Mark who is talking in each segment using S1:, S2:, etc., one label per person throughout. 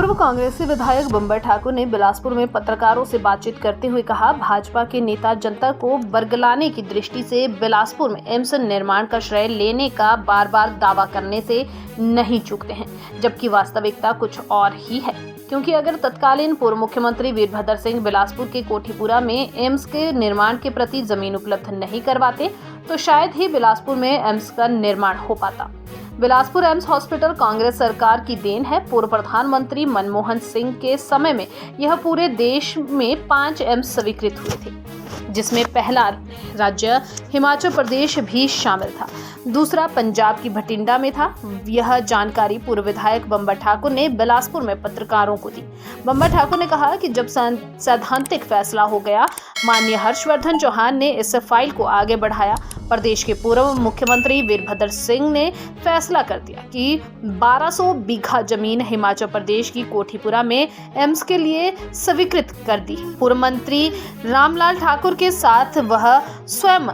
S1: पूर्व कांग्रेसी विधायक बंबर ठाकुर ने बिलासपुर में पत्रकारों से बातचीत करते हुए कहा, भाजपा के नेता जनता को बरगलाने की दृष्टि से बिलासपुर में एम्स निर्माण का श्रेय लेने का बार बार दावा करने से नहीं चूकते हैं, जबकि वास्तविकता कुछ और ही है। क्योंकि अगर तत्कालीन पूर्व मुख्यमंत्री वीरभद्र सिंह बिलासपुर के कोठीपुरा में एम्स के निर्माण के प्रति जमीन उपलब्ध नहीं करवाते तो शायद ही बिलासपुर में एम्स का निर्माण हो पाता। बिलासपुर एम्स हॉस्पिटल कांग्रेस सरकार की देन है। पूर्व प्रधानमंत्री मनमोहन सिंह के समय में यह पूरे देश में 5 एम्स स्वीकृत हुए थे, जिसमें पहला राज्य हिमाचल प्रदेश भी शामिल था, दूसरा पंजाब की भटिंडा में था। यह जानकारी पूर्व विधायक बंबर ठाकुर ने बिलासपुर में पत्रकारों को दी। बंबर ठाकुर ने कहा कि जब सैद्धांतिक फैसला हो गया, माननीय हर्षवर्धन चौहान ने इस फाइल को आगे बढ़ाया। प्रदेश के पूर्व मुख्यमंत्री वीरभद्र सिंह ने फैसला कर दिया कि 1200 बीघा जमीन हिमाचल प्रदेश की कोठीपुरा में एम्स के लिए स्वीकृत कर दी। पूर्व मंत्री रामलाल ठाकुर के साथ वह स्वयं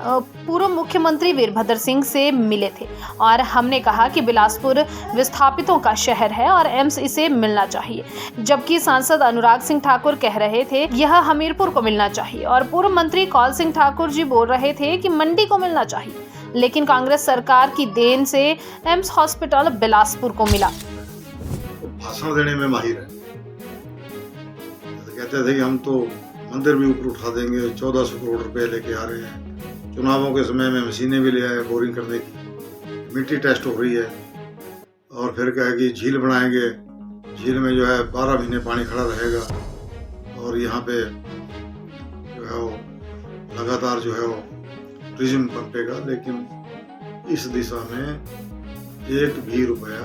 S1: पूर्व मुख्यमंत्री वीरभद्र सिंह से मिले थे और हमने कहा कि बिलासपुर विस्थापितों का शहर है और एम्स इसे मिलना चाहिए, जबकि सांसद अनुराग सिंह ठाकुर कह रहे थे यह हमीरपुर को मिलना चाहिए और पूर्व मंत्री कौल सिंह ठाकुर जी बोल रहे थे कि मंडी को मिलना चाहिए। लेकिन कांग्रेस सरकार की देन से एम्स हॉस्पिटल बिलासपुर को मिला।
S2: भाषण देने में माहिर है। कहते थे कि हम तो मंदिर भी ऊपर उठा देंगे, 1400 करोड़ रुपए लेके आ रहे हैं। चुनावों के समय में मशीनें भी ले आए बोरिंग करने की, मिट्टी टेस्ट हो रही है और फिर कहे कि झील बनाएंगे, झील में जो है 12 महीने पानी खड़ा रहेगा और यहाँ पे जो है वो लगातार जो है वो टूरिज्म पनपेगा। लेकिन इस दिशा में एक भी रुपया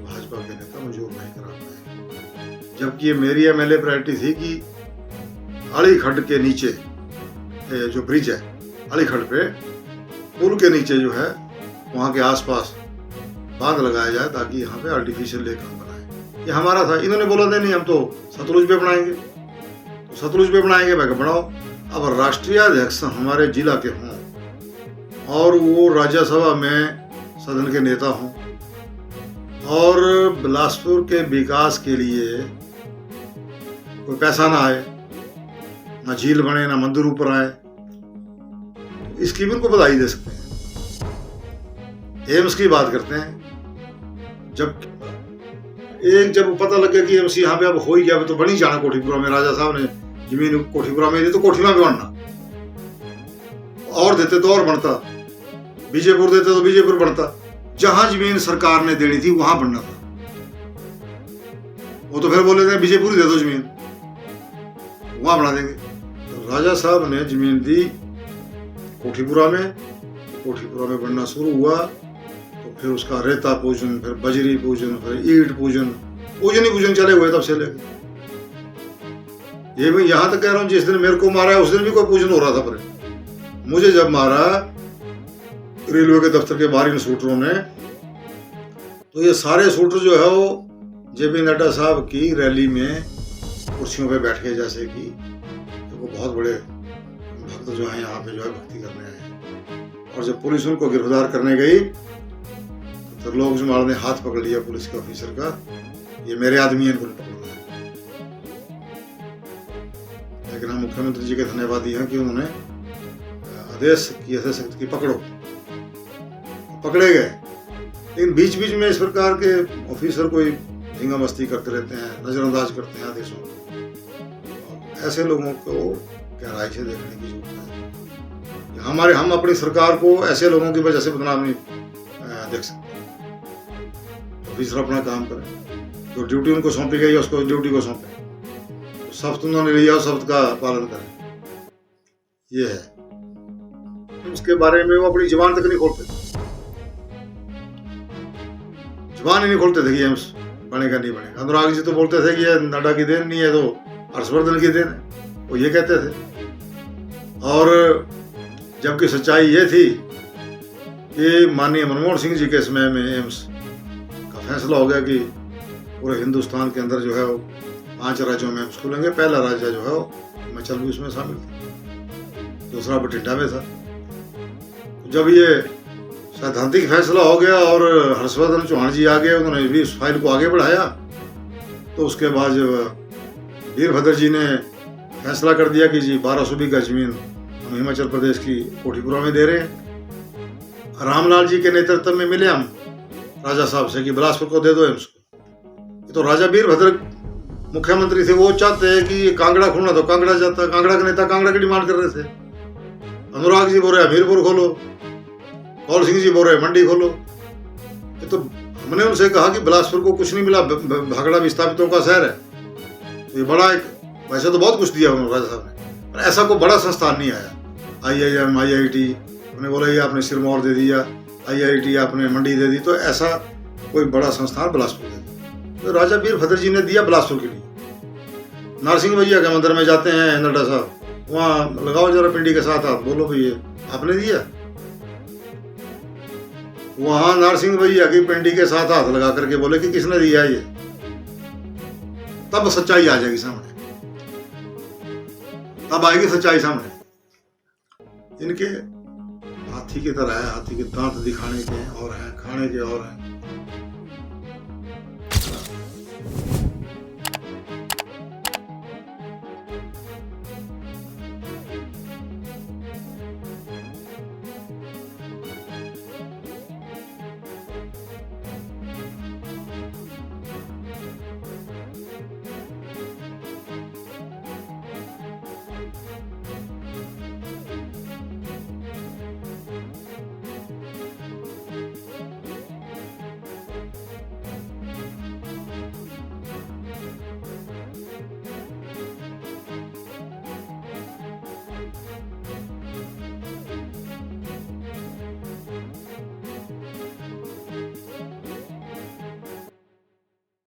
S2: भाजपा के नेता मंजूर नहीं करा पाए, जबकि ये मेरी एमएलए प्रायोरिटी थी कि अली खड्ड के नीचे जो ब्रिज है, अली खड्ड पे पुल के नीचे जो है वहाँ के आसपास बांध लगाया जाए ताकि यहाँ पे आर्टिफिशियल लेक हम बनाए। ये हमारा था। इन्होंने बोला था नहीं हम तो सतलुज पे बनाएंगे, तो सतलुज पे बनाएंगे, मैं बनाओ। अब राष्ट्रीय अध्यक्ष हमारे जिला के हों और वो राज्यसभा में सदन के नेता हों और बिलासपुर के विकास के लिए कोई पैसा ना आए, ना झील बने, ना मंदिर ऊपर आए, इसकी भी उनको बधाई दे सकते हैं। एम्स की बात करते हैं, जब पता लग गया कि एम्स यहाँ पे अब हो ही गया, तो बनी जाना कोठीपुरा में। राजा साहब ने जमीन कोठीपुरा में दी तो कोठी में भी बनना, और देते तो और बनता, विजयपुर देते तो विजयपुर बनता। जहां जमीन सरकार ने देनी थी वहां बनना था। वो तो फिर बोले थे विजयपुर ही दे दो जमीन, वहां बना देंगे। तो राजा साहब ने जमीन दी कोठीपुरा में, कोठीपुरा में बनना शुरू हुआ तो फिर उसका रेता पूजन, फिर बजरी पूजन, फिर ईट पूजन, पूजन ही पूजन चले हुए तब से लेकर। ये मैं यहां तक कह रहा हूं, जिस दिन मेरे को मारा है उस दिन भी कोई पूजन हो रहा था। पर मुझे जब मारा रेलवे के दफ्तर के बाहर इन शूटरों ने, तो ये सारे शूटर जो है वो जेपी नड्डा साहब की रैली में कुर्सियों पे बैठ के, जैसे कि तो वो बहुत बड़े भक्त जो हैं यहाँ पे जो है भक्ति करने आए। और जब पुलिस उनको गिरफ्तार करने गई तो लोग जुमाड़ ने हाथ पकड़ लिया पुलिस के ऑफिसर का, ये मेरे आदमी हैं, इनको पकड़ लिया। लेकिन हम मुख्यमंत्री जी के धन्यवादी हैं कि उन्होंने आदेश किए थे सख्त की पकड़ो, पकड़े गए। लेकिन बीच बीच में इस प्रकार के ऑफिसर कोई धींगा मस्ती करते रहते हैं, नजरअंदाज करते हैं आदेशों को। ऐसे लोगों को गहराई से देखने की जरूरत है। हम अपनी सरकार को ऐसे लोगों की वजह से बदनाम नहीं देख सकते। ऑफिसर अपना काम करें, जो ड्यूटी उनको सौंपी गई है उसको ड्यूटी को सौंपे, शब्द उन्होंने लिया शब्द का पालन करें। ये है, उसके बारे में वो अपनी जुबान तक नहीं खोलते, जुबान ही नहीं खोलते थे कि एम्स बनेगा नहीं बनेगा। अनुराग जी तो बोलते थे कि ये नड्डा की देन नहीं है तो हर्षवर्धन की देन है, वो ये कहते थे। और जबकि सच्चाई ये थी कि माननीय मनमोहन सिंह जी के समय में एम्स का फैसला हो गया कि पूरे हिंदुस्तान के अंदर जो है वो 5 राज्यों में एम्स खुलेंगे। पहला राज्य जो है वो हिमाचल भी उसमें शामिल था, दूसरा बठिंडा में था। जब ये सैद्धांतिक फैसला हो गया और हर्षवर्धन चौहान जी आ गए, उन्होंने भी इस फाइल को आगे बढ़ाया तो उसके बाद वीरभद्र जी ने फैसला कर दिया कि जी 1200 बीघा जमीन हम हिमाचल प्रदेश की कोठीपुरा में दे रहे हैं। रामलाल जी के नेतृत्व में मिले हम राजा साहब से कि बिलासपुर को दे दो एम्स को। तो राजा वीरभद्र मुख्यमंत्री थे, वो चाहते हैं कि कांगड़ा खोलना, तो कांगड़ा जाता, कांगड़ा के नेता कांगड़ा की डिमांड कर रहे थे। अनुराग जी बोल रहे हमीरपुर खोलो, कौल सिंह जी बोल रहे मंडी खोलो। तो हमने उनसे कहा कि बिलासपुर को कुछ नहीं मिला, भागड़ा विस्थापितों का शहर है। तो ये बड़ा एक, वैसे तो बहुत कुछ दिया उन्होंने राजा साहब ने, पर ऐसा कोई बड़ा संस्थान नहीं आया। IIM IIT उन्हें बोला ये आपने सिरमौर दे दिया, IIT आपने मंडी दे दी, तो ऐसा कोई बड़ा संस्थान बिलासपुर दे दिया। तो राजा वीरभद्र जी ने दिया बिलासपुर के लिए। नारसिंह भैया के मंदिर में जाते हैं नड्डा साहब, वहाँ लगाओ जरा पिंडी के साथ हाथ, बोलो भैया आपने दिया। वहां नारसिंह भैया की पिंडी के साथ हाथ लगा करके बोले कि किसने दिया ये, तब सच्चाई आ जाएगी सामने, तब आएगी सच्चाई सामने। इनके हाथी की तरह है, हाथी के दांत दिखाने के और हैं, खाने के और हैं।